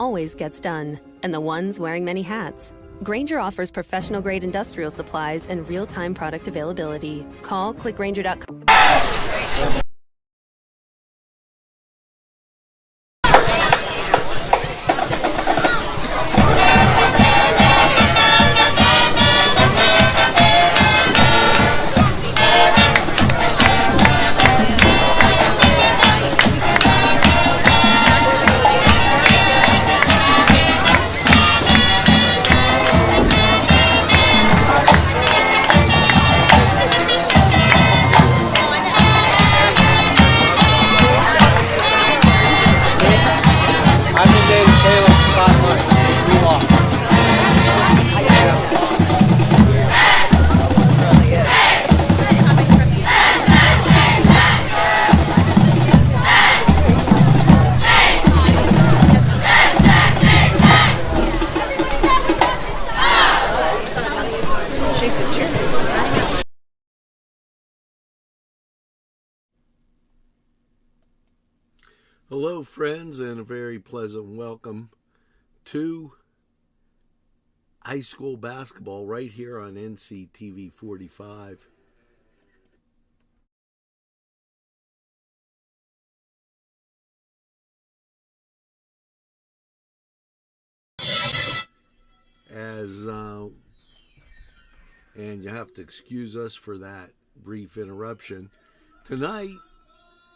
always gets done, and the ones wearing many hats. Grainger offers professional-grade industrial supplies and real-time product availability. Call, click Grainger.com. Hello, friends, and a very pleasant welcome to high school basketball right here on NCTV45. And you have to excuse us for that brief interruption. Tonight,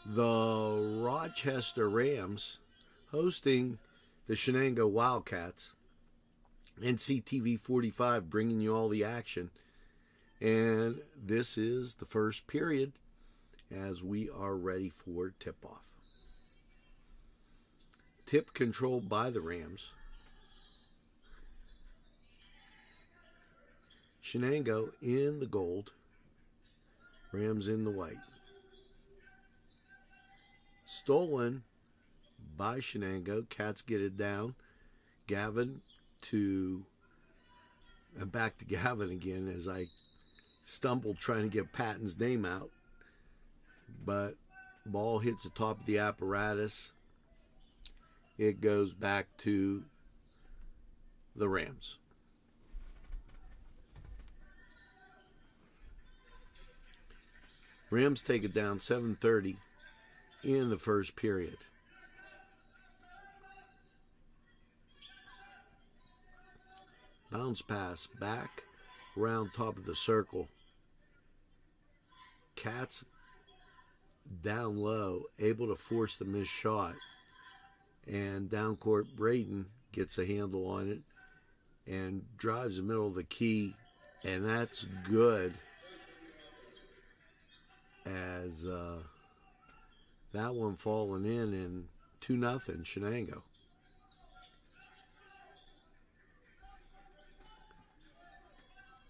the Rochester Rams hosting the SHENANGO Wildcats. NCTV45 bringing you all the action. And this is the first period as we are ready for tip-off. Tip controlled by the Rams. SHENANGO in the gold. Rams in the white. Stolen by SHENANGO. Cats get it down. Gavin back to Gavin again as I stumbled trying to get Patton's name out. But ball hits the top of the apparatus. It goes back to the Rams. Rams take it down 7:30 in the first period. Bounce pass back around top of the circle. Cats down low, able to force the missed shot. And down court, Braden gets a handle on it and drives the middle of the key. And that's good as that one falling in and 2-0 SHENANGO.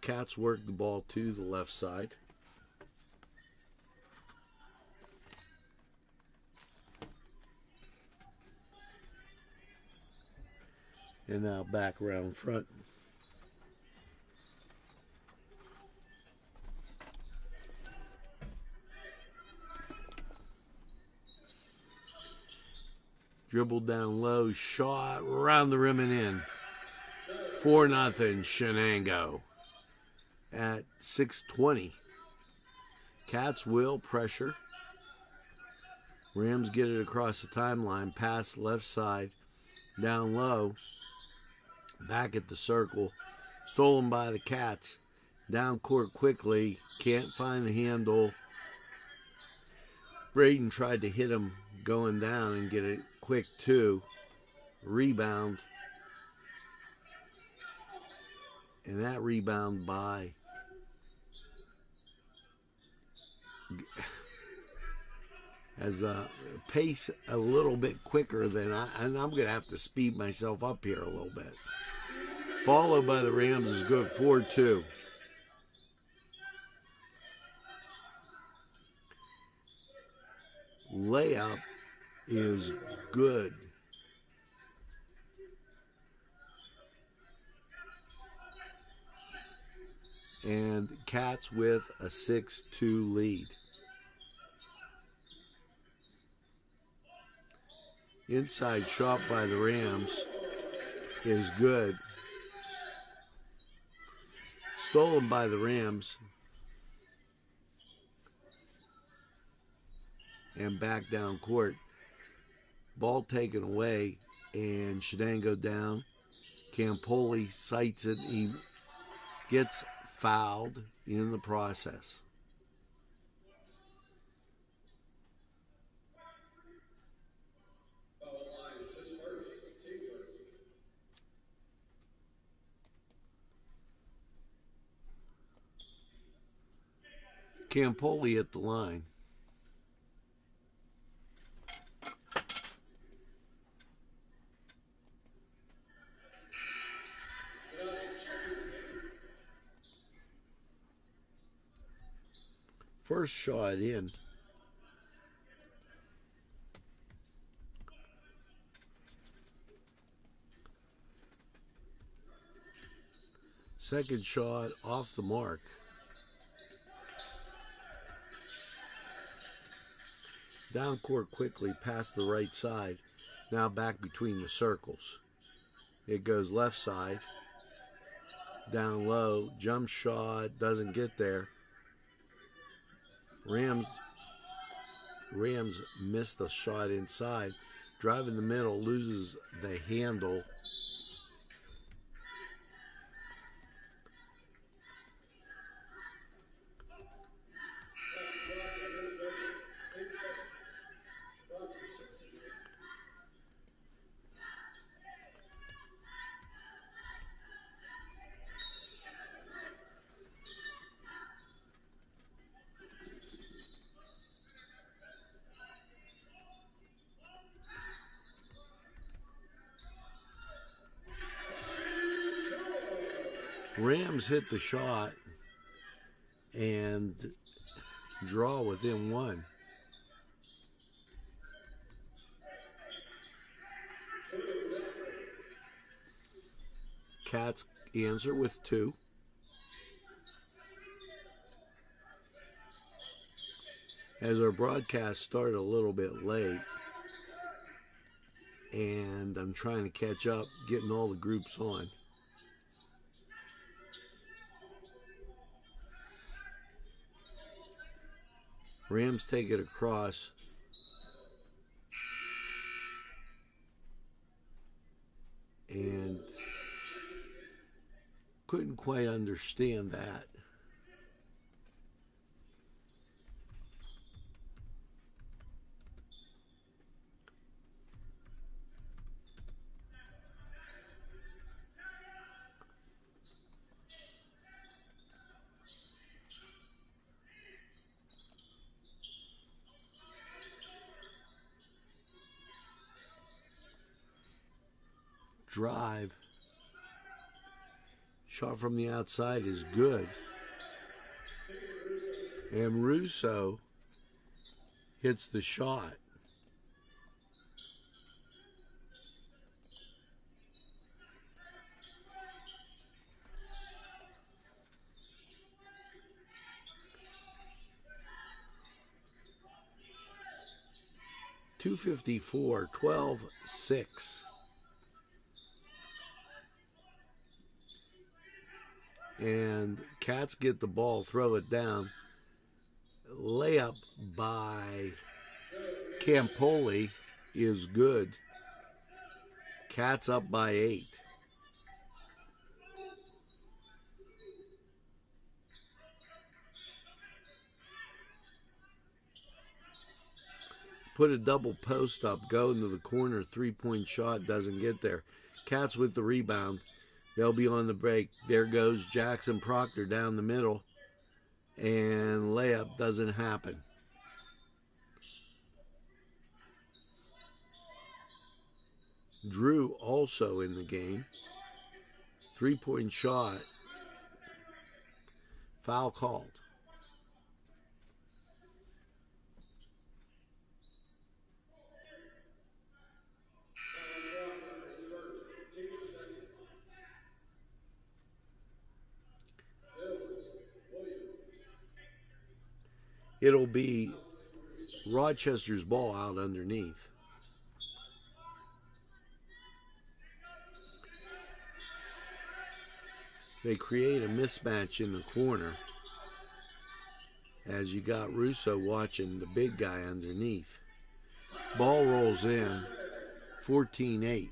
Cats work the ball to the left side. And now back around front. Dribbled down low, shot around the rim and in. 4-0 SHENANGO at 6:20. Cats will pressure. Rams get it across the timeline, pass left side, down low, back at the circle. Stolen by the Cats. Down court quickly, can't find the handle. Braden tried to hit him going down and get it quick two. Rebound. And that rebound by as a pace a little bit quicker than and I'm going to have to speed myself up here a little bit. Followed by the Rams is good. 4-2. Layup is good. And Cats with a 6-2 lead. Inside shot by the Rams. is good. Stolen by the Rams. And back down court. Ball taken away. And SHENANGO down. Campoli sights it. He gets fouled in the process. Campoli at the line. First shot in. Second shot off the mark. Down court quickly past the right side. Now back between the circles. It goes left side. Down low. Jump shot. Doesn't get there. Rams missed a shot inside. Drive in the middle. Loses the handle. Rams hit the shot and draw within one. Cats answer with two. As our broadcast started a little bit late, and I'm trying to catch up, getting all the groups on. Rams take it across. And couldn't quite understand that. Drive. Shot from the outside is good. And Russo hits the shot. .254, 12-6. And Cats get the ball, throw it down. Layup by Campoli is good. Cats up by 8. Put a double post up, go into the corner, three-point shot, doesn't get there. Cats with the rebound. They'll be on the break. There goes Jackson Proctor down the middle. And layup doesn't happen. Drew also in the game. Three-point shot. Foul called. It'll be Rochester's ball out underneath. They create a mismatch in the corner as you got Russo watching the big guy underneath. Ball rolls in, 14-8.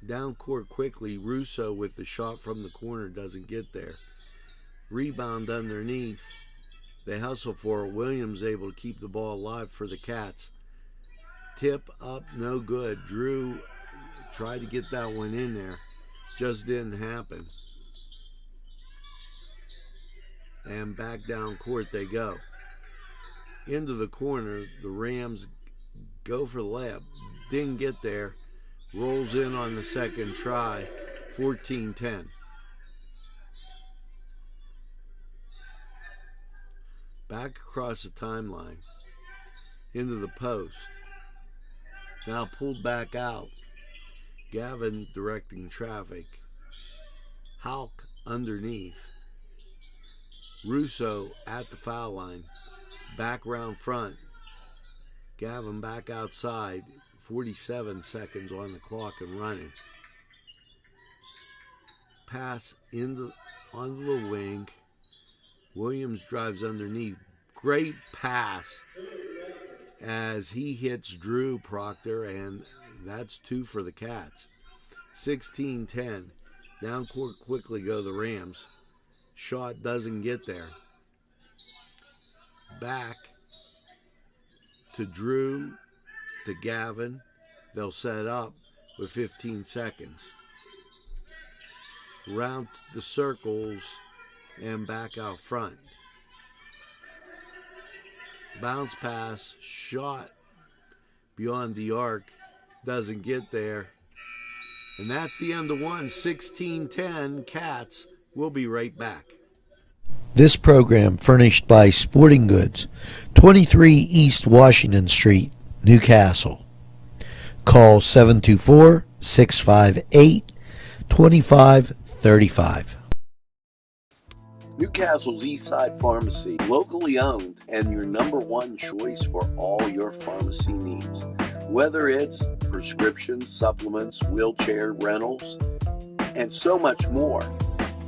Down court quickly, Russo with the shot from the corner doesn't get there. Rebound underneath. They hustle for it. Williams able to keep the ball alive for the Cats. Tip up, no good. Drew tried to get that one in there. Just didn't happen. And back down court they go. Into the corner, the Rams go for the layup. Didn't get there. Rolls in on the second try. 14-10. Back across the timeline. Into the post. Now pulled back out. Gavin directing traffic. Hauk underneath. Russo at the foul line. Back round front. Gavin back outside. 47 seconds on the clock and running. Pass onto the wing. Williams drives underneath. Great pass as he hits Drew Proctor, and that's two for the Cats. 16-10. Down court quickly go the Rams. Shot doesn't get there. Back to Drew, to Gavin. They'll set up with 15 seconds. Round the circles and back out front. Bounce pass, shot beyond the arc, doesn't get there. And that's the end of one. 16-10 Cats. We'll be right back. This program furnished by Sporting Goods, 23 East Washington Street, Newcastle. Call 724-658-2535. Newcastle's Eastside Pharmacy, locally owned and your number one choice for all your pharmacy needs. Whether it's prescriptions, supplements, wheelchair rentals, and so much more.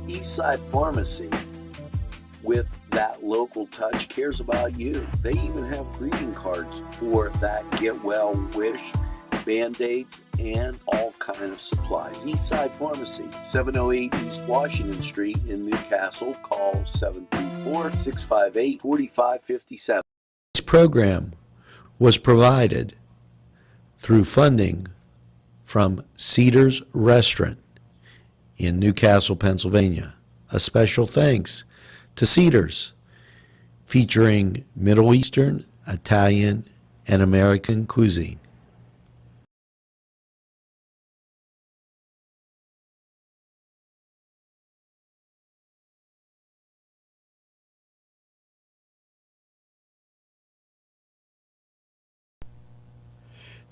Eastside Pharmacy, with that local touch, cares about you. They even have greeting cards for that get well wish, Band-Aids, and all kind of supplies. Eastside Pharmacy, 708 East Washington Street in Newcastle. Call 734-658-4557. This program was provided through funding from Cedars Restaurant in Newcastle, Pennsylvania. A special thanks to Cedars, featuring Middle Eastern, Italian, and American cuisine.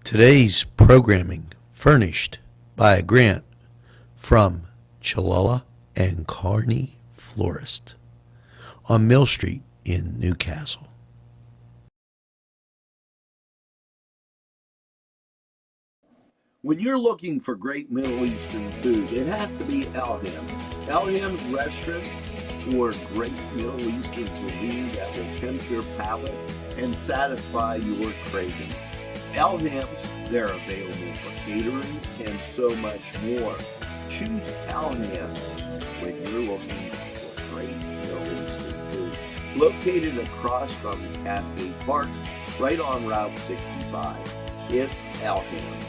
Today's programming furnished by a grant from Chalala and Carney Florist on Mill Street in Newcastle. When you're looking for great Middle Eastern food, it has to be Elham's. Elham's restaurant for great Middle Eastern cuisine that will tempt your palate and satisfy your cravings. Elham's, they're available for catering and so much more. Choose Elham's when you're looking for great Middle Eastern food. Located across from Cascade Park, right on Route 65. It's Elham's.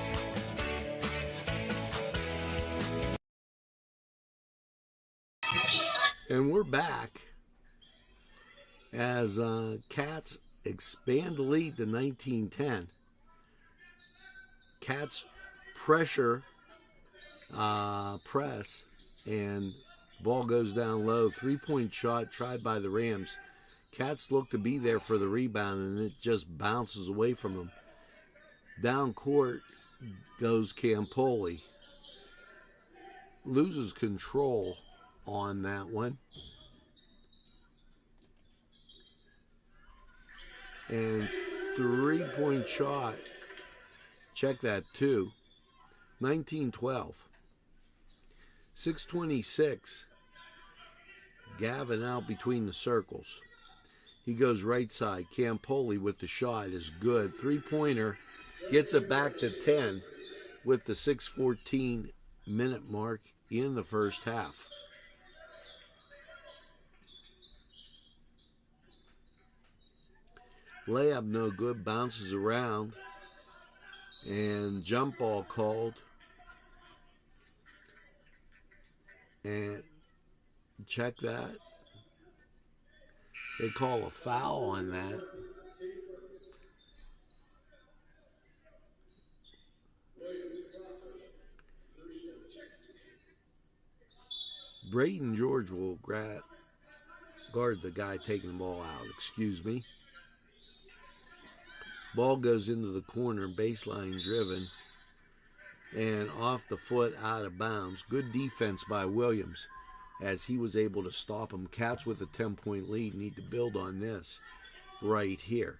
And we're back as Cats expand the lead to 19-10. Cats pressure, press, and ball goes down low. 3-point shot tried by the Rams. Cats look to be there for the rebound, and it just bounces away from them. Down court goes Campoli. Loses control on that one. And 3-point shot. Check that too. 19-12. 6:26. Gavin out between the circles. He goes right side. Campoli with the shot is good. Three-pointer. Gets it back to 10 with the 6:14 minute mark in the first half. Layup no good. Bounces around. And jump ball called. And check that. They call a foul on that. Brayden George will guard the guy taking the ball out. Excuse me. Ball goes into the corner, baseline driven, and off the foot, out of bounds. Good defense by Williams as he was able to stop him. Cats with a 10-point lead need to build on this right here.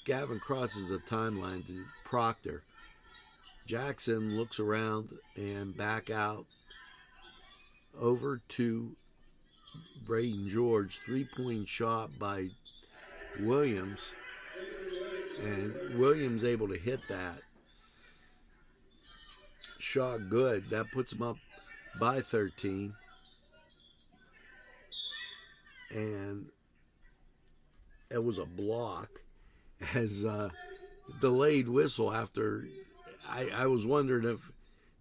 Gavin crosses the timeline to Proctor. Jackson looks around and back out over to Brayden George. Three-point shot by Williams. And Williams able to hit that. Shot good. That puts him up by 13. And it was a block as delayed whistle after. I was wondering if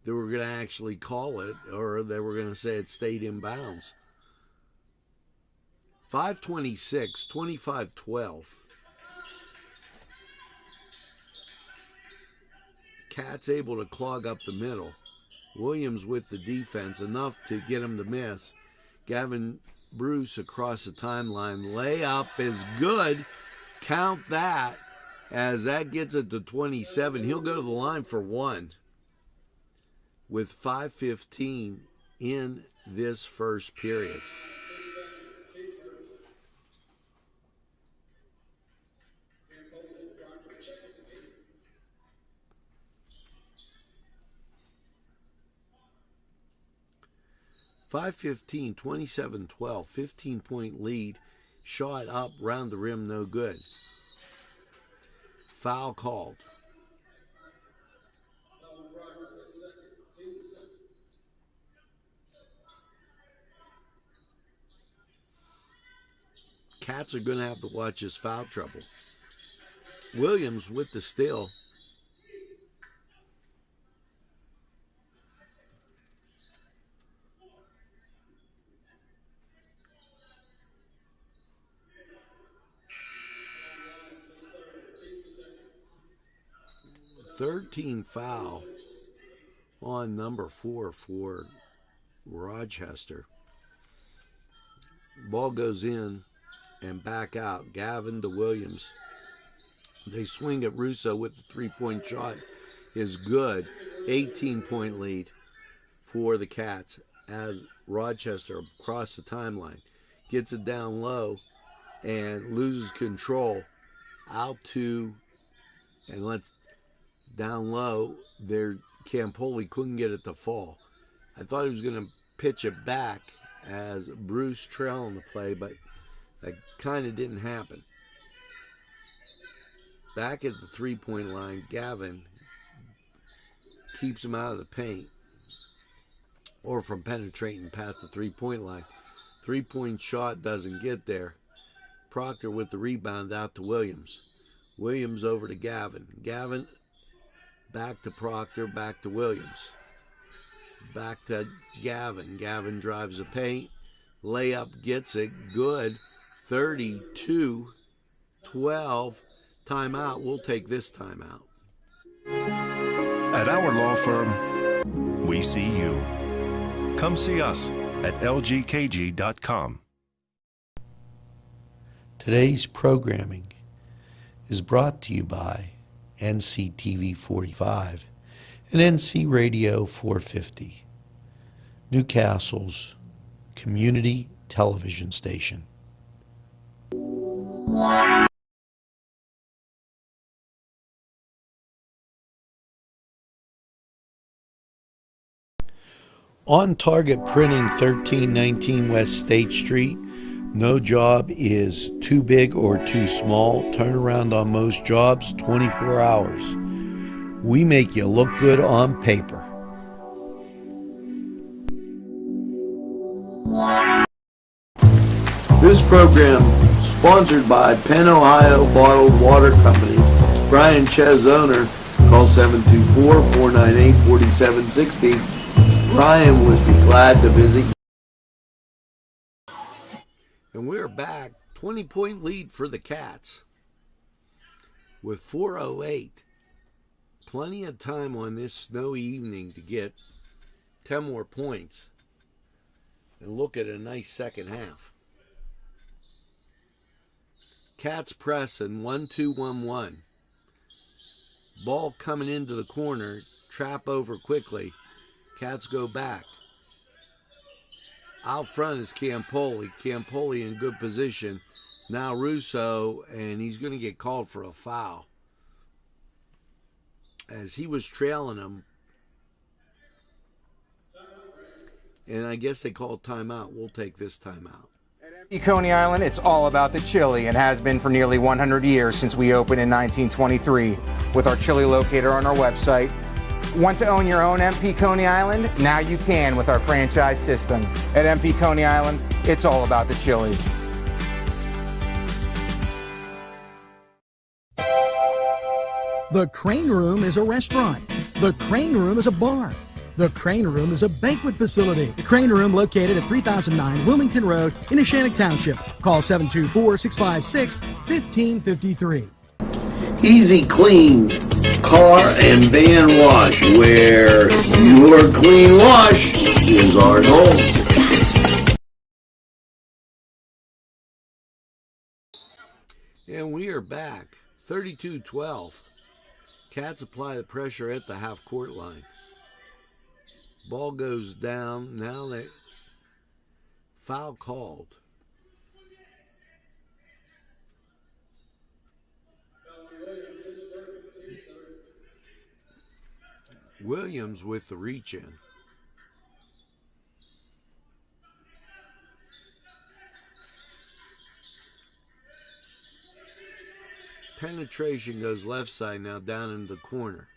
they were going to actually call it or they were going to say it stayed in bounds. 5:26, 25-12. Cats able to clog up the middle. Williams with the defense, enough to get him to miss. Gavin Bruce across the timeline. Layup is good. Count that as that gets it to 27. He'll go to the line for one with 5:15 in this first period. .5:15, 27-12, 15-point lead. Shot up, round the rim, no good. Foul called. Cats are going to have to watch his foul trouble. Williams with the steal. Third-team foul on number 4 for Rochester. Ball goes in and back out. Gavin to Williams. They swing at Russo with the three-point shot. Is good. 18-point lead for the Cats as Rochester across the timeline. Gets it down low and loses control. Out to, and let's down low, there Campoli couldn't get it to fall. I thought he was going to pitch it back as Bruce trailing the play, but that kind of didn't happen. Back at the three-point line, Gavin keeps him out of the paint or from penetrating past the three-point line. Three-point shot doesn't get there. Proctor with the rebound out to Williams. Williams over to Gavin. Gavin back to Proctor, back to Williams. Back to Gavin. Gavin drives the paint. Layup gets it. Good. 32-12. Timeout. We'll take this timeout. At our law firm, we see you. Come see us at lgkg.com. Today's programming is brought to you by NCTV45 and NC Radio 450, Newcastle's community television station. On Target Printing, 1319 West State Street. No job is too big or too small. Turnaround on most jobs, 24 hours. We make you look good on paper. This program sponsored by Penn Ohio Bottled Water Company. Brian Ches, owner. Call 724-498-4760. Brian would be glad to visit. And we're back. 20-point lead for the Cats with 4:08. Plenty of time on this snowy evening to get 10 more points and look at a nice second half. Cats press and 1-2-1-1. Ball coming into the corner. Trap over quickly. Cats go back. Out front is Campoli. Campoli in good position. Now Russo, and he's going to get called for a foul, as he was trailing him. And I guess they called timeout. We'll take this timeout. At Coney Island, it's all about the chili and has been for nearly 100 years since we opened in 1923 with our chili locator on our website. Want to own your own MP Coney Island? Now you can with our franchise system. At MP Coney Island, it's all about the chili. The Crane Room is a restaurant. The Crane Room is a bar. The Crane Room is a banquet facility. The Crane Room located at 3009 Wilmington Road in Neshannock Township. Call 724-656-1553. Easy Clean Car and Van Wash, where your clean wash is our goal. And we are back. 32-12. Cats apply the pressure at the half-court line. Ball goes down. Now they foul called. Williams with the reach in. Penetration goes left side now down in the corner.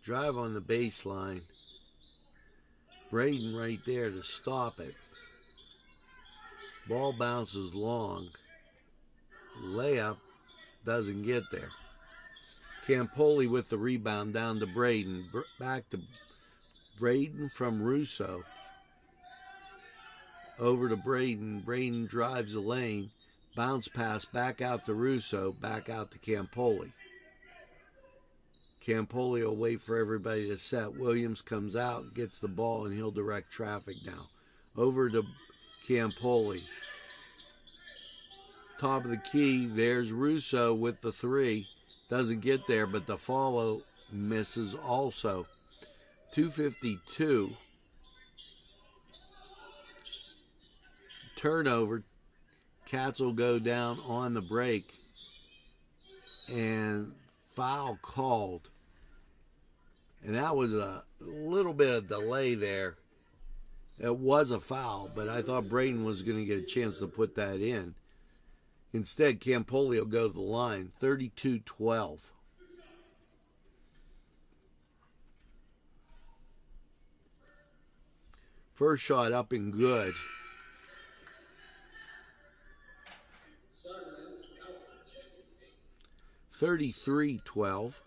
Drive on the baseline. Braden right there to stop it. Ball bounces long. Layup doesn't get there. Campoli with the rebound down to Braden. Back to Braden from Russo. Over to Braden. Braden drives the lane. Bounce pass back out to Russo. Back out to Campoli. Campoli will wait for everybody to set. Williams comes out, gets the ball, and he'll direct traffic now. Over to Campoli. Top of the key, there's Russo with the three. Doesn't get there, but the follow misses also. 2:52. Turnover. Cats will go down on the break. And foul called. And that was a little bit of delay there. It was a foul, but I thought Braden was going to get a chance to put that in. Instead, Campoli will go to the line. 32-12. First shot up and good. $33-12.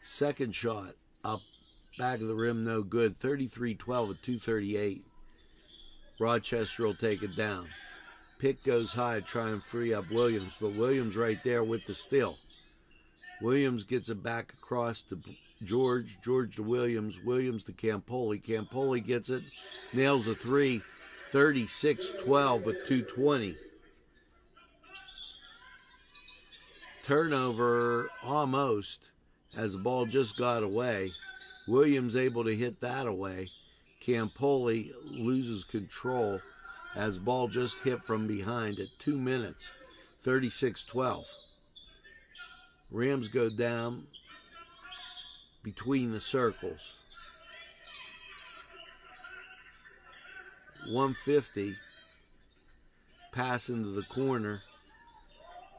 Second shot up, back of the rim, no good. 33-12 at 2:38. Rochester will take it down. Pick goes high, try and free up Williams, but Williams right there with the steal. Williams gets it back across to George. George to Williams. Williams to Campoli. Campoli gets it, nails a three. 36-12 with 2:20. Turnover almost, as the ball just got away. Williams able to hit that away. Campoli loses control as ball just hit from behind at 2 minutes. 36-12. Rams go down between the circles. 150, pass into the corner,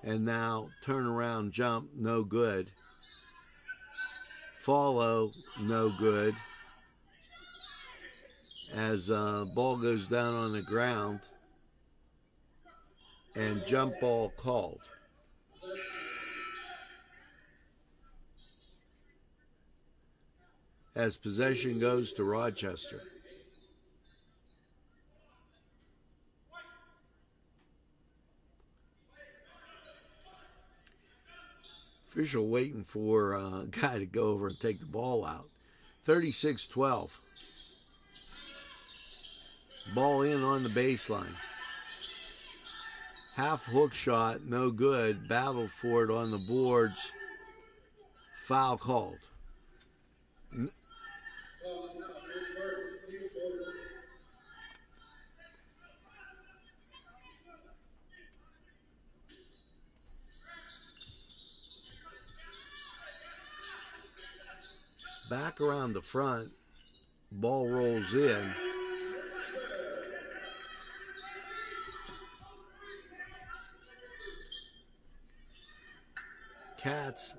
and now turn around jump, no good. Follow, no good. As ball goes down on the ground, and jump ball called. As possession goes to Rochester. Official waiting for a guy to go over and take the ball out. 36-12. Ball in on the baseline. Half hook shot, no good. Battled for it on the boards. Foul called. Back around the front, ball rolls in. Cats,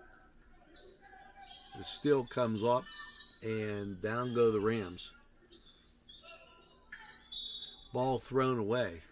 the steal comes up, and down go the Rams. Ball thrown away.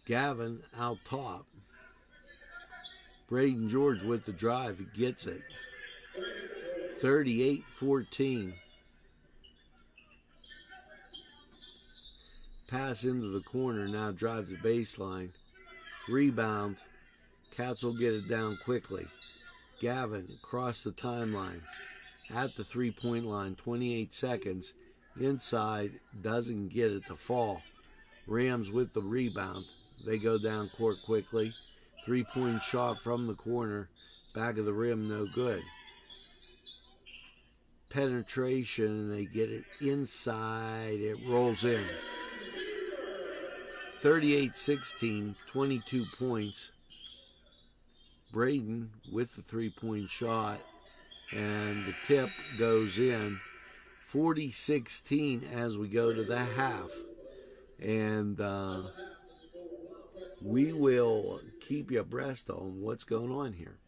Gavin out top. Braden George with the drive. He gets it. 38-14. Pass into the corner. Now drive the baseline. Rebound. Cats will get it down quickly. Gavin across the timeline. At the three-point line. 28 seconds. Inside. Doesn't get it to fall. Rams with the rebound. They go down court quickly. Three-point shot from the corner. Back of the rim, no good. Penetration, and they get it inside. It rolls in. 38-16, 22 points. Braden with the three-point shot. And the tip goes in. 40-16 as we go to the half. And we will keep you abreast on what's going on here.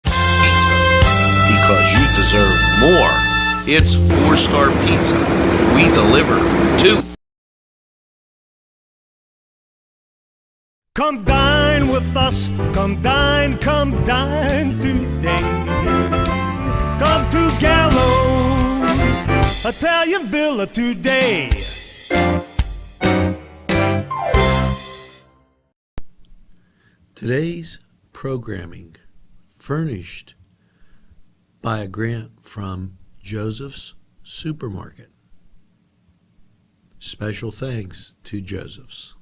Because you deserve more. It's 4-Star Pizza. We deliver too. Come dine with us, come dine today. Come to Gallows Italian Villa today. Today's programming furnished by a grant from Joseph's Supermarket. Special thanks to Joseph's.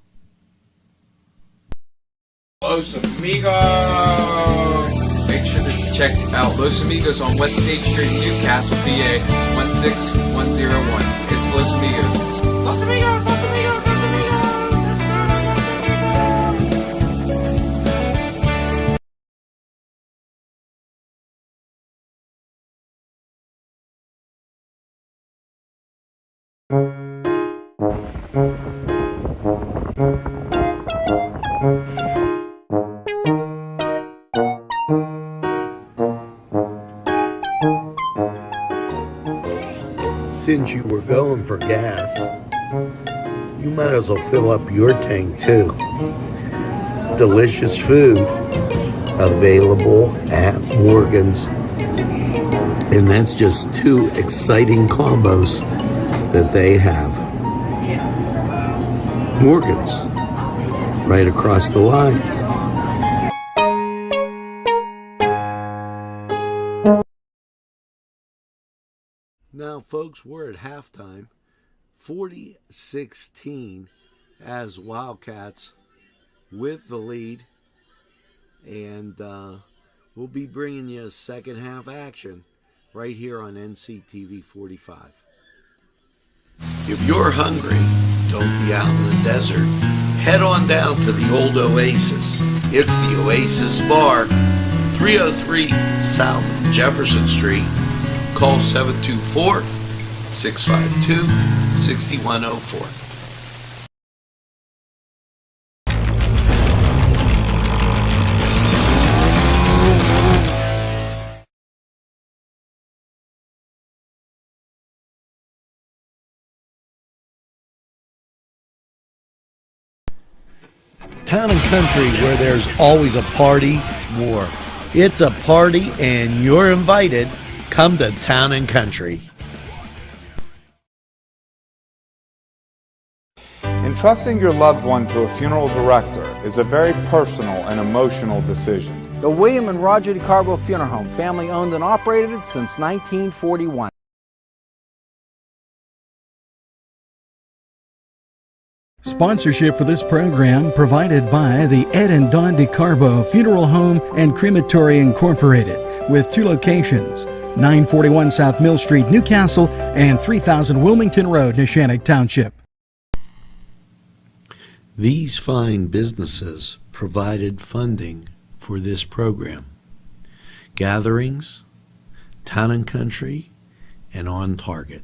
Los Amigos! Make sure to check out Los Amigos on West State Street, Newcastle, PA 16101. It's Los Amigos. Los Amigos! Los Amigos! Los Amigos! Since you were going for gas, you might as well fill up your tank too. Delicious food available at Morgan's. And that's just two exciting combos that they have. Morgan's, right across the line. Now, folks, we're at halftime, 40-16 as Wildcats with the lead, and we'll be bringing you a second half action right here on NCTV45. If you're hungry, don't be out in the desert. Head on down to the old Oasis. It's the Oasis Bar, 303 South Jefferson Street. Call 724-652-6104. Town and country where there's always a party, more. It's a party and you're invited. Come to Town and Country. Entrusting your loved one to a funeral director is a very personal and emotional decision. The William and Roger DeCarbo Funeral Home, family owned and operated since 1941. Sponsorship for this program provided by the Ed and Don DeCarbo Funeral Home and Crematory Incorporated, with 2 locations, 941 South Mill Street, Newcastle, and 3000 Wilmington Road, Neshannock Township. These fine businesses provided funding for this program. Gatherings, Town and Country, and On Target.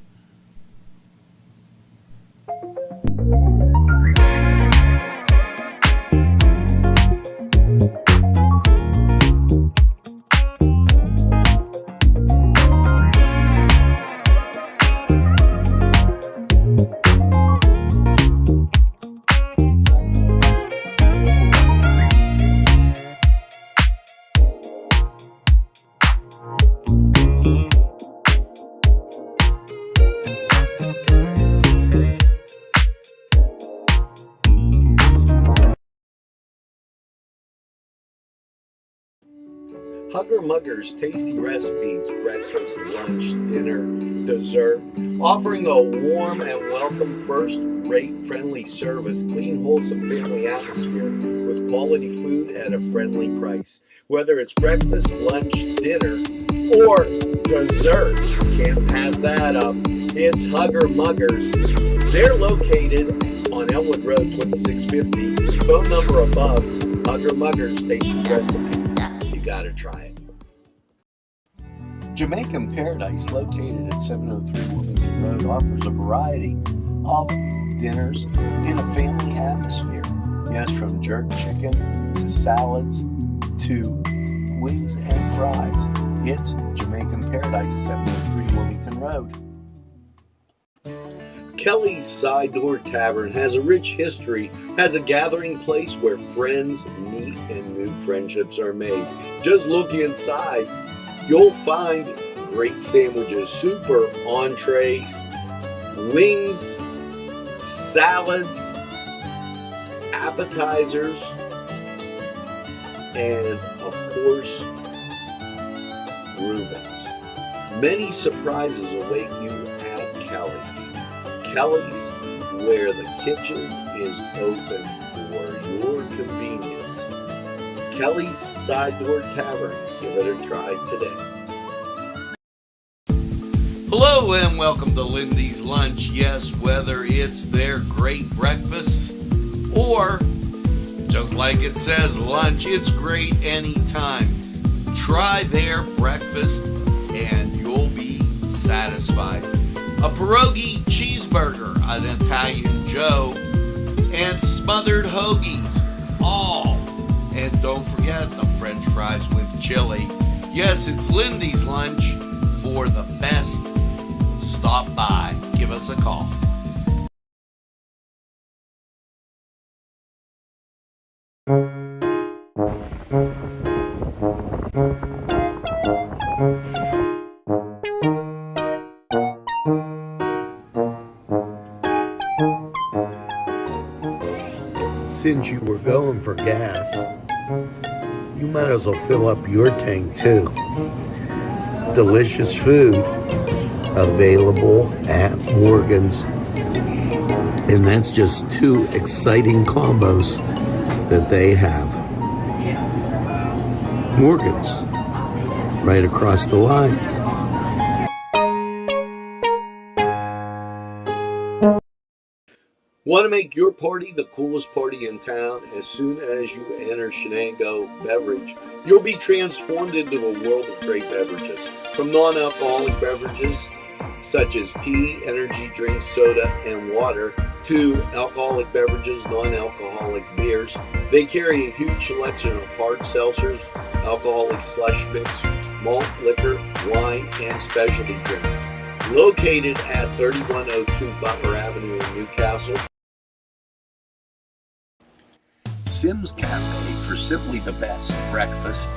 Hugger Mugger's tasty recipes, breakfast, lunch, dinner, dessert, offering a warm and welcome first-rate friendly service, clean, wholesome family atmosphere with quality food at a friendly price. Whether it's breakfast, lunch, dinner, or dessert, can't pass that up. It's Hugger Muggers. They're located on Elwood Road 2650. Phone number above. Hugger Muggers tasty recipes. You gotta try it. Jamaican Paradise, located at 703 Wilmington Road, offers a variety of dinners in a family atmosphere. Yes, from jerk chicken to salads to wings and fries. It's Jamaican Paradise, 703 Wilmington Road. Kelly's Side Door Tavern has a rich history as a gathering place where friends meet and new friendships are made. Just look inside. You'll find great sandwiches, super entrees, wings, salads, appetizers, and of course, Reubens. Many surprises await you at Kelly's. Kelly's, where the kitchen is open for your convenience. Kelly's Side Door Tavern. Give it a try today. Hello and welcome to Lindy's Lunch. Yes, whether it's their great breakfast or, just like it says, lunch, it's great anytime. Try their breakfast and you'll be satisfied. A pierogi cheeseburger, an Italian Joe, and smothered hoagies, all. And don't forget the French fries with chili. Yes, it's Lindy's Lunch. For the best, stop by. Give us a call. since you were going for gas, you might as well fill up your tank too. Delicious food available at Morgan's. And that's just two exciting combos that they have. Morgan's, right across the line. Want to make your party the coolest party in town? As soon as you enter Shenango Beverage, you'll be transformed into a world of great beverages. From non-alcoholic beverages such as tea, energy drinks, soda, and water, to alcoholic beverages, non-alcoholic beers. They carry a huge selection of hard seltzers, alcoholic slush mix, malt liquor, wine, and specialty drinks. Located at 3102 Butler Avenue in Newcastle. Simms Cafe for simply the best breakfast.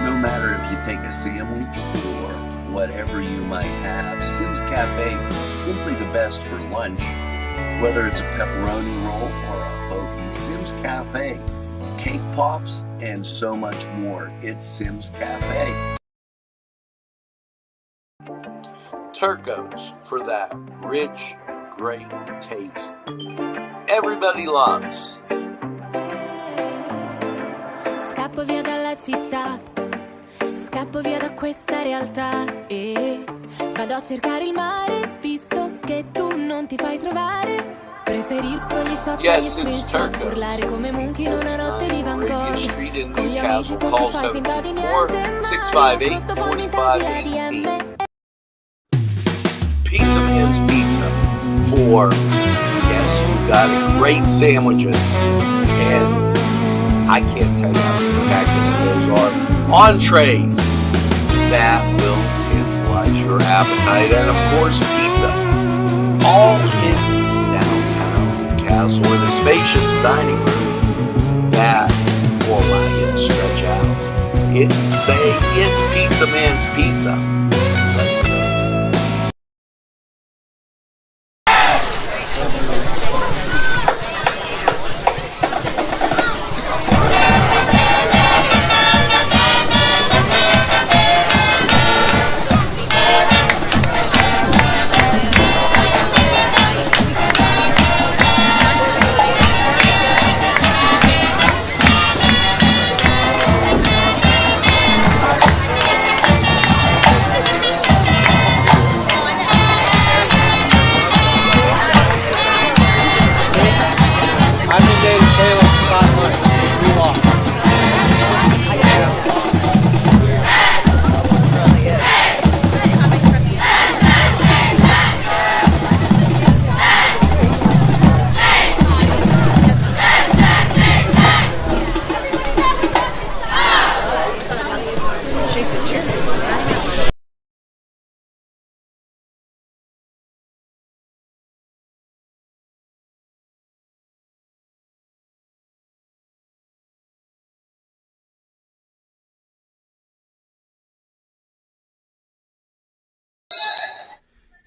No matter if you take a sandwich or whatever you might have, Simms Cafe, simply the best for lunch. Whether it's a pepperoni roll or a hoagie, Simms Cafe, cake pops, and so much more. It's Simms Cafe. Turco's for that rich, great taste everybody loves. Scappo via dalla città, scappo via da questa realtà e vado a cercare il mare, visto che tu non ti fai trovare. Preferisco gli shot e gli screenshot, urlare come Munch in una notte di Van Gogh. Con gli amici sotto fai finta di niente, ma nascosto poi mi tagli la DM. Pizza Man's Pizza for, yes, you got great sandwiches, and I can't tell you how spectacular those are. Entrees that will tantalize your appetite, and of course pizza, all in downtown Newcastle in a spacious dining room that will allow you to stretch out. It's Pizza Man's Pizza.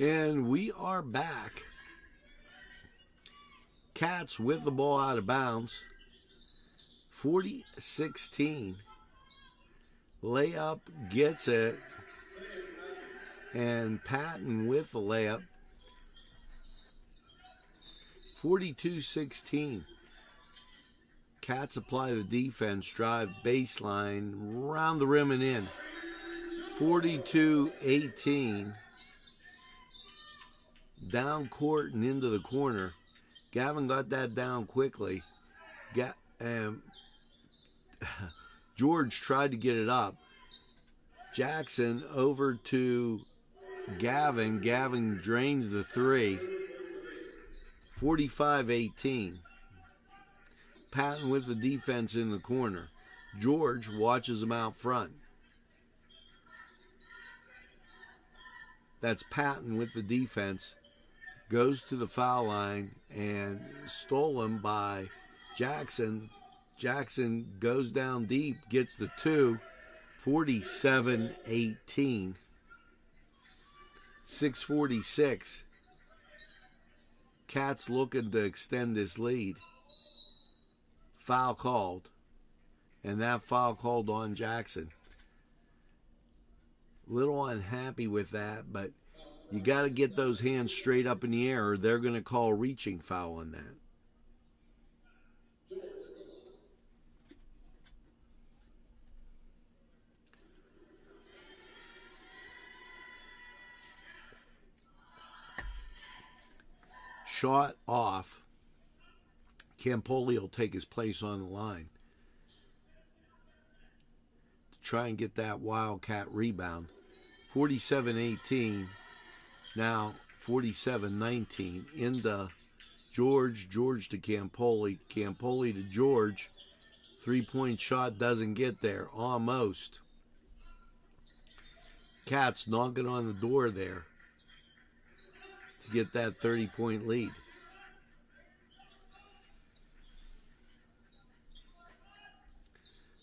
And we are back. Cats with the ball out of bounds. 40-16. Layup gets it. And Patton with the layup. 42-16. Cats apply the defense, drive baseline, round the rim and in. 42-18. Down court and into the corner. Gavin got that down quickly. George tried to get it up. Jackson over to Gavin. Gavin drains the three. 45-18. Patton with the defense in the corner. George watches him out front. That's Patton with the defense. Goes to the foul line and stolen by Jackson. Jackson goes down deep, gets the two. 47-18. 6:46. Cats looking to extend this lead. foul called, and that foul called on Jackson. Little unhappy with that, but you got to get those hands straight up in the air or they're going to call reaching foul on that. Shot off. Campoli will take his place on the line to try and get that Wildcat rebound. 47-18. Now 47-19. Into George. George to Campoli. Campoli to George. Three-point shot doesn't get there. Almost. Cats knocking on the door there to get that 30-point lead.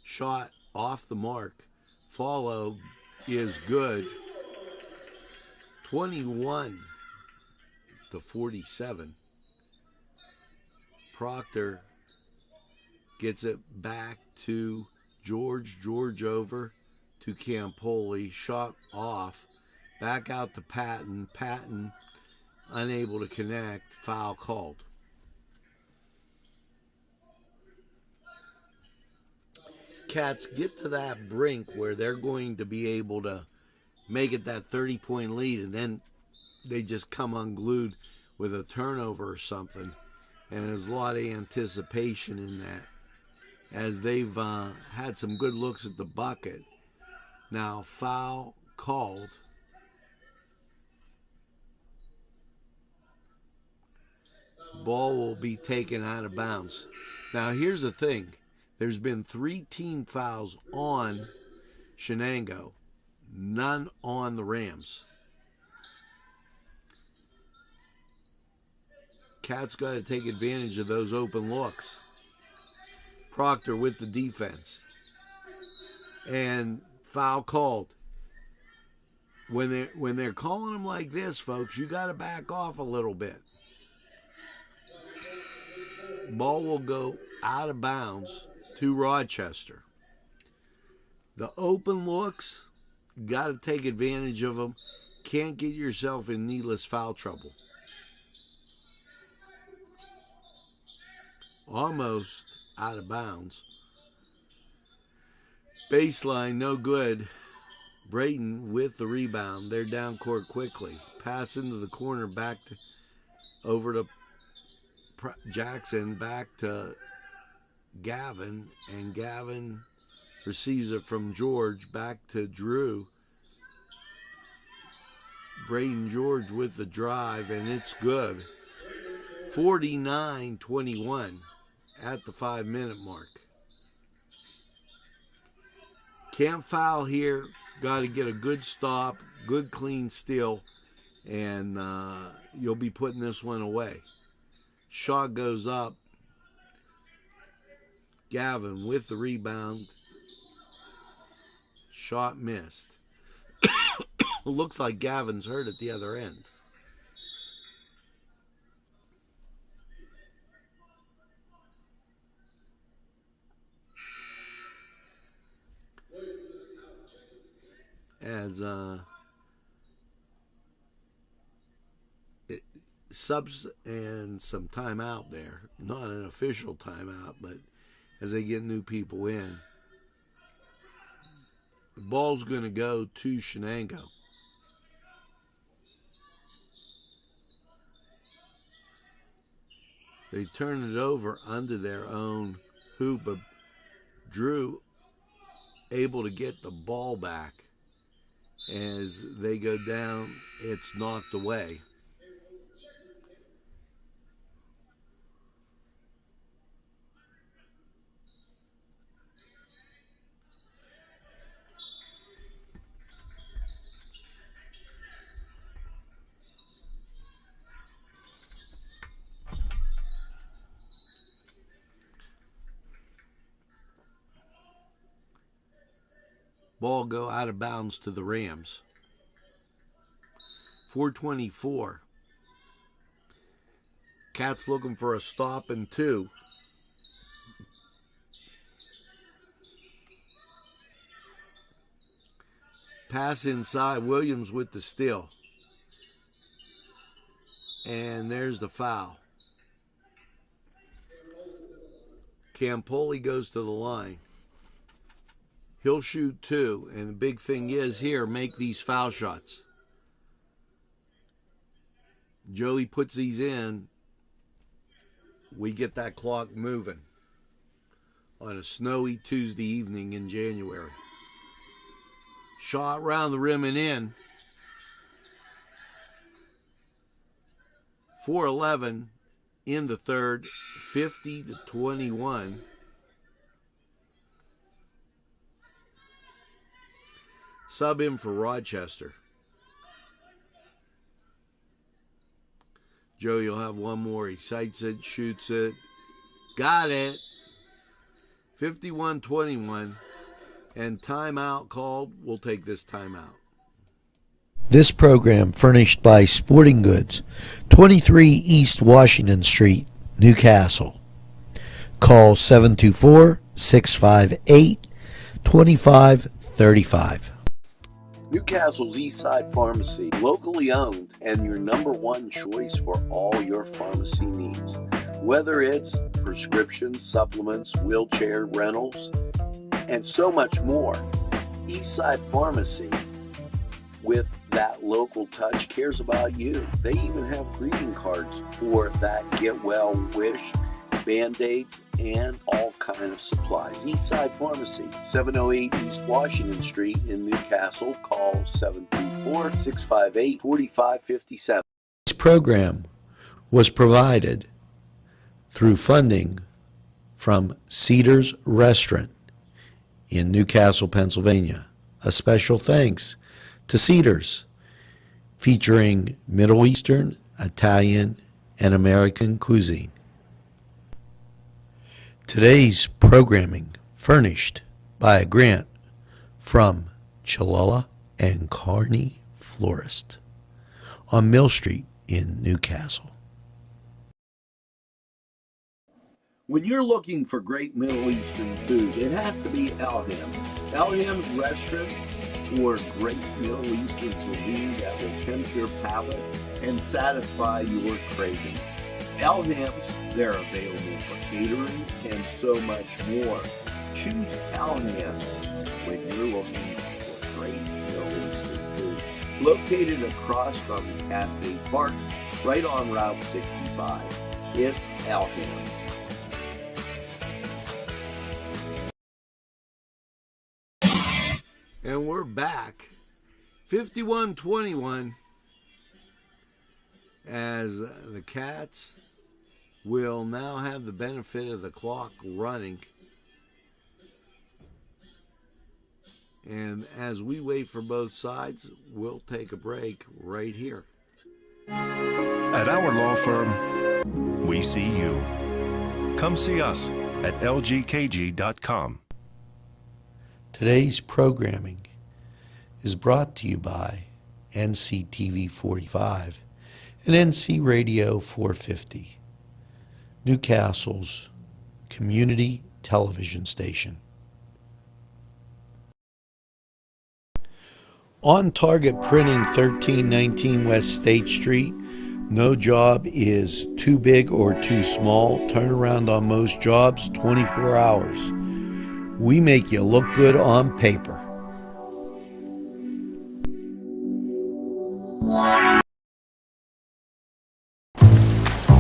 Shot off the mark. Follow is good. 21-47. Proctor gets it back to George. George over to Campoli. Shot off. Back out to Patton. Patton unable to connect. Foul called. Cats get to that brink where they're going to be able to make it that 30-point lead, and then they just come unglued with a turnover or something. And there's a lot of anticipation in that, as they've had some good looks at the bucket. Now, foul called. Ball will be taken out of bounds. Now, here's the thing. There's been 3 team fouls on Shenango, none on the Rams. Cats got to take advantage of those open looks. Proctor with the defense. And foul called. When they're calling them like this, folks, you got to back off a little bit. Ball will go out of bounds to Rochester. The open looks, got to take advantage of them. Can't get yourself in needless foul trouble. Almost out of bounds. Baseline, no good. Brayton with the rebound. They're down court quickly. Pass into the corner, back to, over to Jackson, back to Gavin, and Gavin receives it from George, back to Drew. Braden George with the drive, and it's good. 49-21 at the 5-minute mark. Can't foul here. Got to get a good stop, good clean steal, and you'll be putting this one away. Shot goes up. Gavin with the rebound. Shot missed. Looks like Gavin's hurt at the other end. As subs and some timeout there. Not an official timeout, but as they get new people in. The ball's going to go to Shenango. They turn it over under their own hoop, but Drew able to get the ball back. As they go down, it's knocked away. Ball go out of bounds to the Rams. 4:24. Cats looking for a stop and 2. Pass inside. Williams with the steal. And there's the foul. Campoli goes to the line. He'll shoot 2. And the big thing is here, make these foul shots. Joey puts these in. We get that clock moving on a snowy Tuesday evening in January. Shot around the rim and in. 4-11 in the third, 50-21. Sub in for Rochester. Joey will have one more. He sights it, shoots it. Got it. 51-21. And timeout called. We'll take this timeout. This program furnished by Sporting Goods, 23 East Washington Street, Newcastle. Call 724-658-2535. Newcastle's Eastside Pharmacy, locally owned and your number one choice for all your pharmacy needs. Whether it's prescriptions, supplements, wheelchair rentals, and so much more. Eastside Pharmacy, with that local touch, cares about you. They even have greeting cards for that get well wish, Band-Aids, and all kind of supplies. Eastside Pharmacy, 708 East Washington Street in Newcastle. Call 724-658-4557. This program was provided through funding from Cedars Restaurant in Newcastle, Pennsylvania. A special thanks to Cedars, featuring Middle Eastern, Italian, and American cuisine. Today's programming furnished by a grant from Chalala and Carney Florist on Mill Street in Newcastle. When you're looking for great Middle Eastern food, it has to be Elham's. Elham's Restaurant for great Middle Eastern cuisine that will tempt your palate and satisfy your cravings. Elham's, they're available for catering and so much more. Choose Elham's when you're looking for great Middle Eastern food. Located across from Cascade Park, right on Route 65. It's Elham's. And we're back. 51-21 as the Cats will now have the benefit of the clock running. And as we wait for both sides, we'll take a break right here. At our law firm, we see you. Come see us at lgkg.com. Today's programming is brought to you by NCTV45 and NC Radio 450, Newcastle's community television station. On Target Printing, 1319 West State Street. No job is too big or too small. Turnaround on most jobs, 24 hours. We make you look good on paper.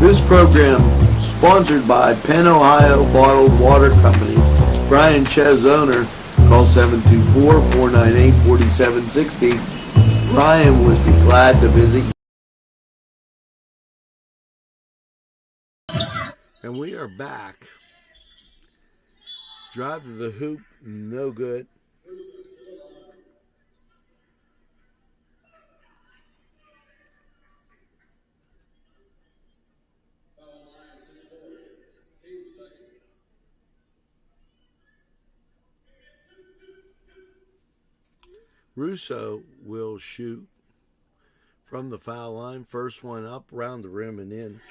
This program sponsored by Penn Ohio Bottled Water Company. Brian Ches, owner. Call 724-498-4760. Brian would be glad to visit you. And we are back. Drive to the hoop, no good. Russo will shoot from the foul line. First one up, round the rim and in.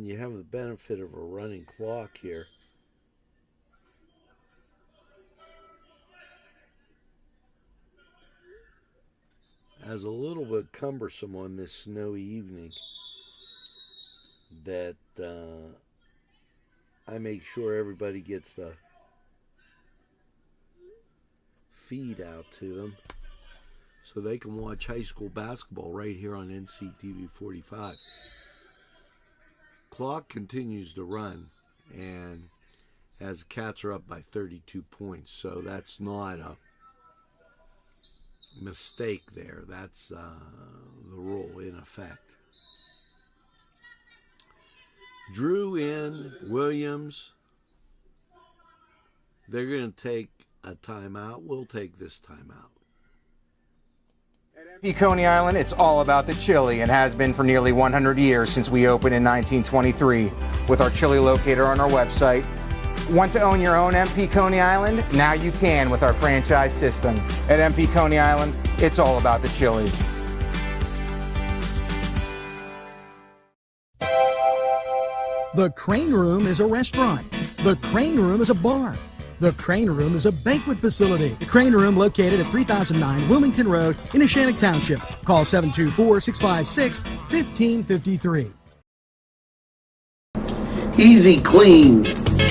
and you have the benefit of a running clock here. As a little bit cumbersome on this snowy evening, that I make sure everybody gets the feed out to them so they can watch high school basketball right here on NCTV45. Clock continues to run, and as the Cats are up by 32 points, so that's not a mistake there. That's the rule in effect. Drew in, Williams. They're going to take a timeout. We'll take this timeout. At MP Coney Island, it's all about the chili and has been for nearly 100 years since we opened in 1923 with our chili locator on our website. Want to own your own MP Coney Island? Now you can with our franchise system. At MP Coney Island, it's all about the chili. The Crane Room is a restaurant. The Crane Room is a bar. The Crane Room is a banquet facility. The Crane Room located at 3009 Wilmington Road in Neshannock Township. Call 724-656-1553. Easy Clean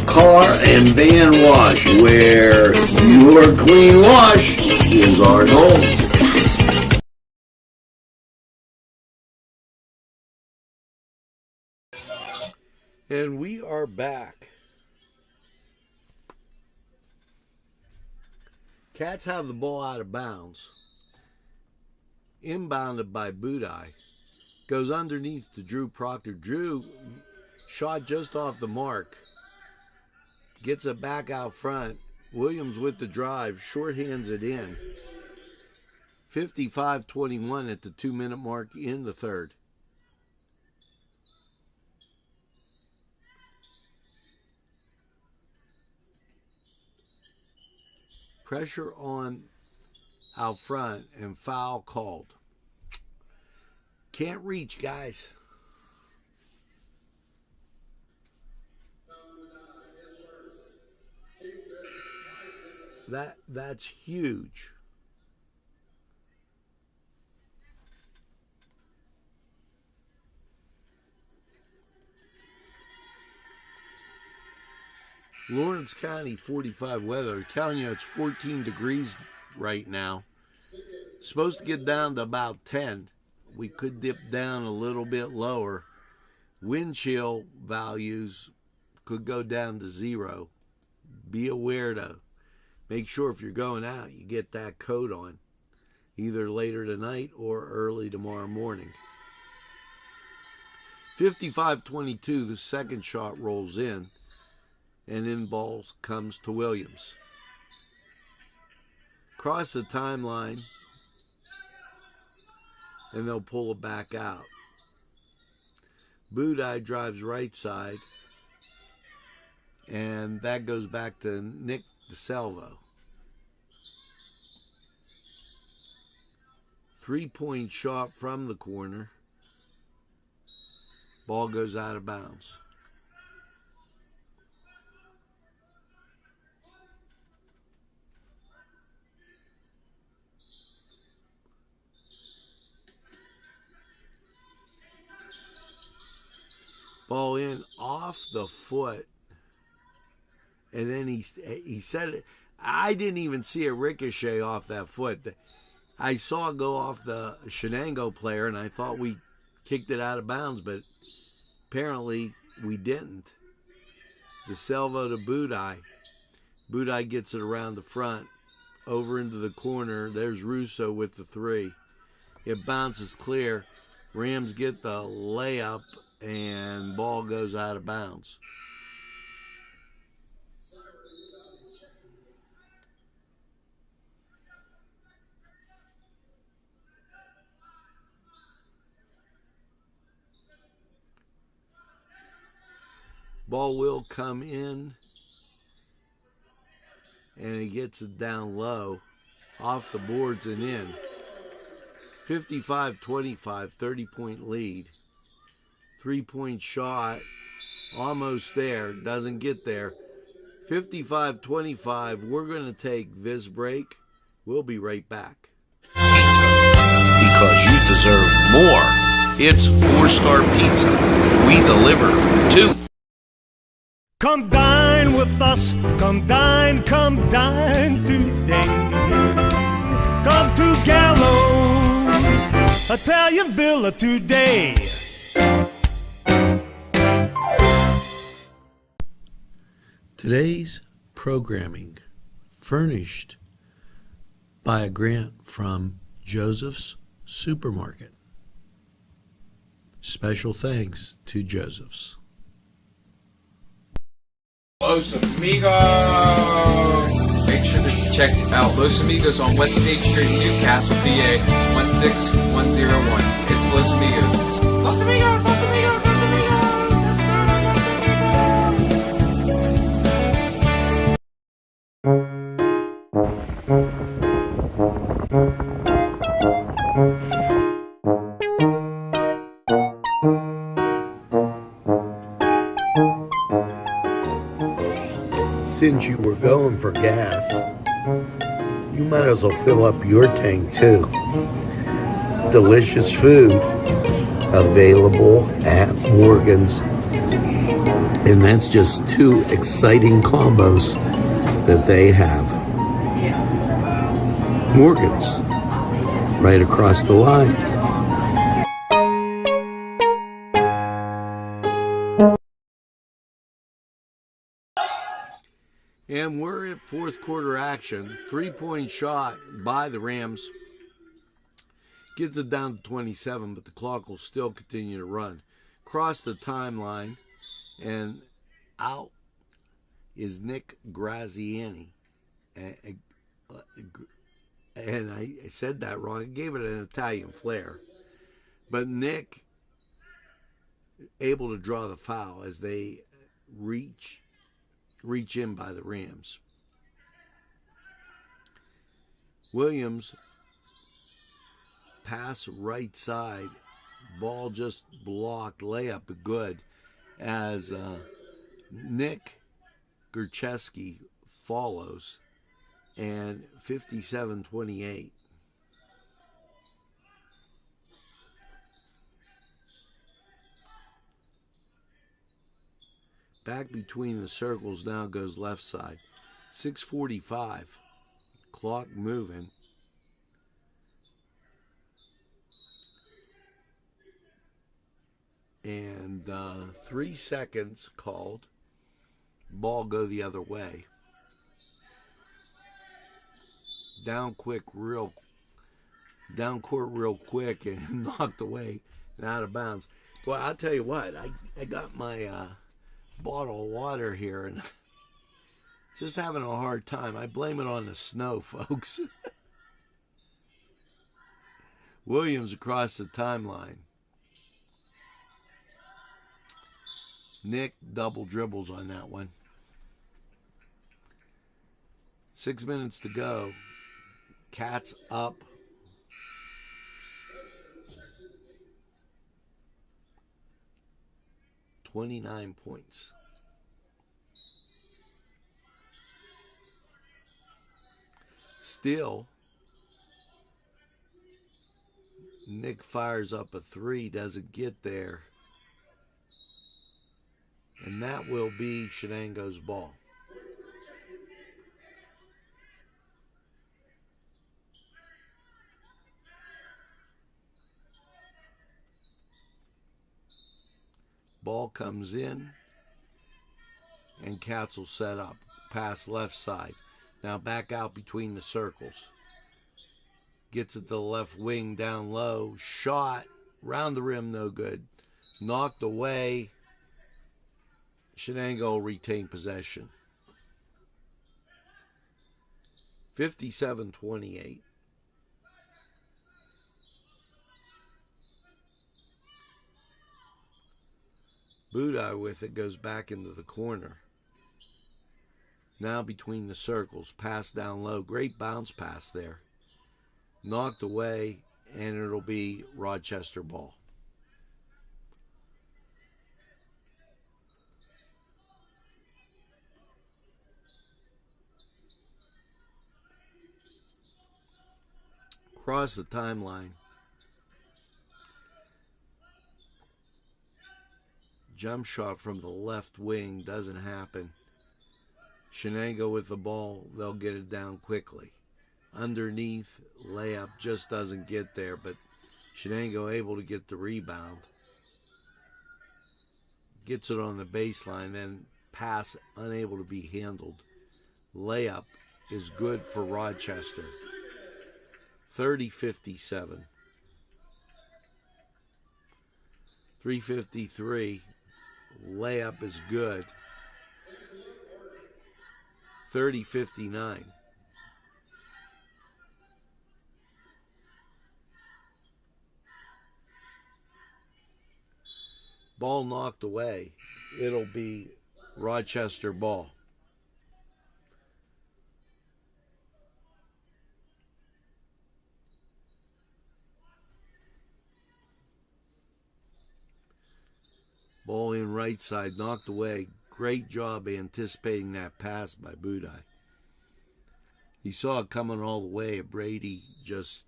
Car and Van Wash, where your clean wash is our goal. And we are back. Cats have the ball out of bounds. Inbounded by Budai. Goes underneath to Drew Proctor. Drew shot just off the mark. Gets it back out front. Williams with the drive. Shorthands it in. 55-21 at the 2-minute mark in the third. Pressure on out front and foul called. Can't reach, guys. That's huge. Lawrence County 45 weather. I'm telling you, it's 14 degrees right now. Supposed to get down to about 10. We could dip down a little bit lower. Wind chill values could go down to 0. Be aware to make sure if you're going out, you get that coat on, either later tonight or early tomorrow morning. 55-22, the second shot rolls in. And in balls comes to Williams. Cross the timeline, and they'll pull it back out. Budai drives right side, and that goes back to Nick DeSalvo. 3-point shot from the corner. Ball goes out of bounds. Ball in off the foot, and then he said it. I didn't even see a ricochet off that foot. I saw it go off the Shenango player, and I thought we kicked it out of bounds, but apparently we didn't. DeSalvo to Budai. Budai gets it around the front, over into the corner. There's Russo with the 3. It bounces clear. Rams get the layup, and ball goes out of bounds. Ball will come in, and he gets it down low, off the boards and in. 55-25, 30-point lead. 3-point shot, almost there, doesn't get there. 55-25, we're going to take this break. We'll be right back. Because you deserve more. It's 4-star pizza. We deliver too. Come dine with us, come dine today. Come to Gallows Italian Villa today. Today's programming furnished by a grant from Joseph's Supermarket. Special thanks to Joseph's. Los Amigos! Make sure to check out Los Amigos on West State Street, Newcastle, PA 16101. It's Los Amigos. Los Amigos! Los Amigos! Los Since you were going for gas, you might as well fill up your tank too. Delicious food available at Morgan's. And that's just 2 exciting combos that they have. Morgan's, right across the line. And we're at fourth quarter action. 3-point shot by the Rams. Gets it down to 27, but the clock will still continue to run. Cross the timeline, and out is Nick Graziani. And I said that wrong. I gave it an Italian flair. But Nick able to draw the foul as they reach in by the Rams. Williams pass right side, ball just blocked, layup good as Nick Gurcheski follows, and 57-28. Back between the circles now goes left side. 6:45. Clock moving. And 3 seconds called. Ball go the other way. Down court real quick and knocked away and out of bounds. Well, I'll tell you what, I got my bottle of water here and just having a hard time. I blame it on the snow, folks. Williams across the timeline. Nick double dribbles on that one. 6 minutes to go. Cats up. $29 points. Still, Nick fires up a 3, doesn't get there. And that will be Shenango's ball. Ball comes in, and Cats will set up. Pass left side. Now back out between the circles. Gets it to the left wing down low. Shot. Round the rim, no good. Knocked away. Shenango will retain possession. 57-28. Budai with it goes back into the corner. Now between the circles. Pass down low. Great bounce pass there. Knocked away, and it'll be Rochester ball. Across the timeline. Jump shot from the left wing doesn't happen. Shenango with the ball, they'll get it down quickly. Underneath, layup just doesn't get there, but Shenango able to get the rebound. Gets it on the baseline, then pass unable to be handled. Layup is good for Rochester. 30-57. 3:53. Layup is good. 30-59. Ball knocked away. It'll be Rochester ball. Ball in right side, knocked away. Great job anticipating that pass by Budai. He saw it coming all the way. Brady just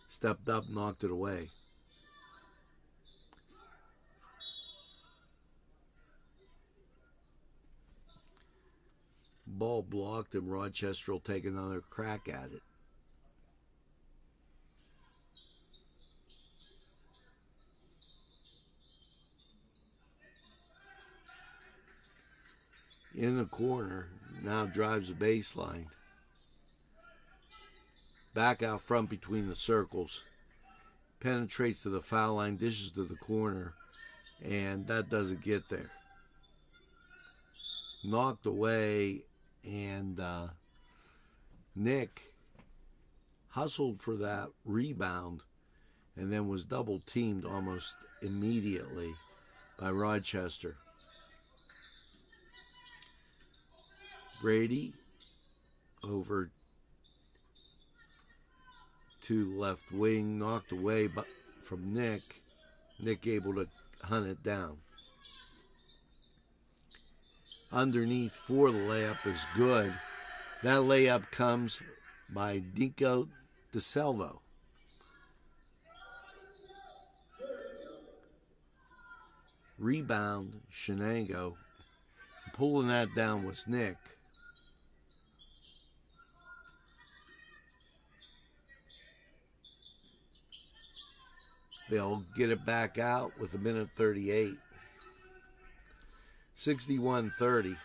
stepped up, knocked it away. Ball blocked, and Rochester will take another crack at it. In the corner, now drives the baseline. Back out front between the circles. Penetrates to the foul line, dishes to the corner, and that doesn't get there. Knocked away, and Nick hustled for that rebound and then was double teamed almost immediately by Rochester. Brady over to left wing, knocked away from Nick. Nick able to hunt it down. Underneath for the layup is good. That layup comes by Dinko DeSalvo. Rebound, Shenango. Pulling that down was Nick. They'll get it back out with 1:38. 61-30.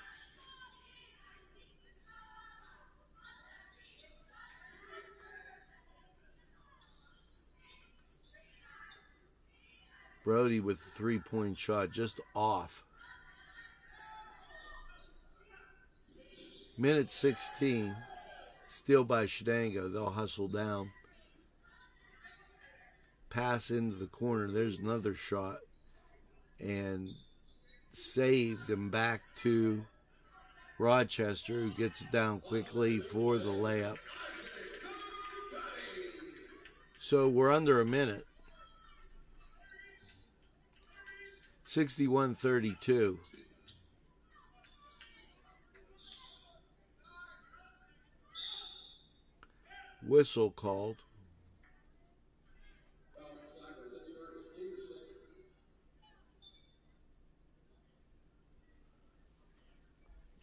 Brody with a three-point shot just off. Minute 16. Still by Shenango. They'll hustle down. Pass into the corner. There's another shot. And saved and back to Rochester, who gets it down quickly for the layup. So we're under a minute. 61-32. Whistle called.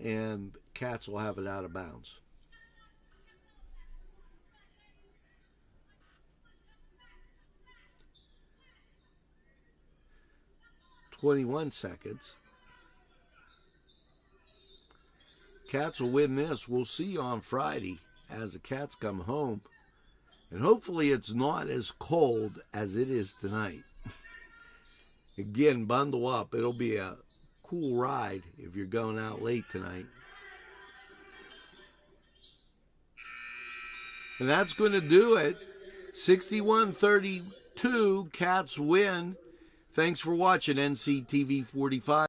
And Cats will have it out of bounds. .21 seconds. Cats will win this. We'll see you on Friday as the Cats come home. And hopefully it's not as cold as it is tonight. Again, bundle up. It'll be a cool ride if you're going out late tonight. And that's going to do it. 61-32, Cats win. Thanks for watching NCTV45.